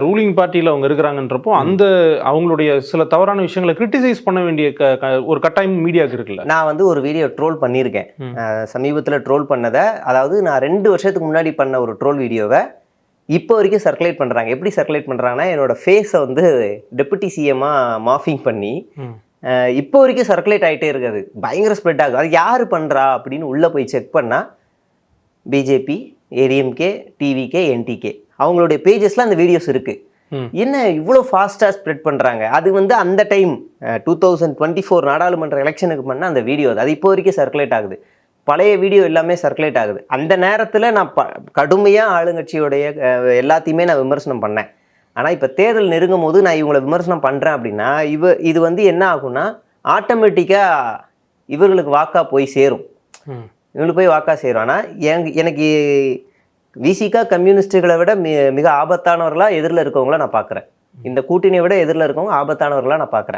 Ruling பார்ட்டியில் அவங்க இருக்கிறாங்கன்றப்போ அந்த அவங்களுடைய சில தவறான விஷயங்களை கிரிட்டிசைஸ் பண்ண வேண்டிய ஒரு கட்டாயம் மீடியாவுக்கு இருக்குல்ல. நான் வந்து ஒரு வீடியோ ட்ரோல் பண்ணியிருக்கேன் சமீபத்தில். ட்ரோல் பண்ணதை, அதாவது நான் 2 வருஷத்துக்கு முன்னாடி பண்ண ஒரு ட்ரோல் வீடியோவை இப்போ வரைக்கும் சர்க்குலேட் பண்ணுறாங்க. எப்படி சர்க்குலேட் பண்ணுறாங்கன்னா, என்னோட ஃபேஸை வந்து டெபுட்டி சிஎம்மாக மாஃபிங் பண்ணி இப்போ வரைக்கும் சர்க்குலேட் ஆகிட்டே இருக்காது, பயங்கர ஸ்ப்ரெட் ஆகுது. அது யார் பண்ணுறா அப்படின்னு உள்ளே போய் செக் பண்ணால் பிஜேபி, ஏடிஎம்கே, டிவிகே, என்டிகே அவங்களுடைய பேஜஸில் அந்த வீடியோஸ் இருக்குது. என்ன இவ்வளோ ஃபாஸ்ட்டாக ஸ்ப்ரெட் பண்ணுறாங்க? அது வந்து அந்த டைம் 2024 நாடாளுமன்ற எலெக்ஷனுக்கு பண்ண அந்த வீடியோ அது இப்போ வரைக்கும் சர்க்குலேட் ஆகுது. பழைய வீடியோ எல்லாமே சர்க்குலேட் ஆகுது. அந்த நேரத்தில் நான் கடுமையாக ஆளுங்கட்சியோடைய எல்லாத்தையுமே நான் விமர்சனம் பண்ணேன். ஆனால் இப்போ தேர்தல் நெருங்கும் போது நான் இவங்களை விமர்சனம் பண்ணுறேன் அப்படின்னா இது வந்து என்ன ஆகும்னா ஆட்டோமேட்டிக்காக இவர்களுக்கு வாக்கா போய் சேரும். இவங்களுக்கு போய் வாக்கா சேரும். ஆனால் எனக்கு விசிகா கம்யூனிஸ்டுகளை விட மிக ஆபத்தானவர்களாக எதிரில் இருக்கவங்கள நான் பார்க்குறேன். இந்த கூட்டணியை விட எதிரில் இருக்கவங்க ஆபத்தானவர்களாக நான் பார்க்குறேன்.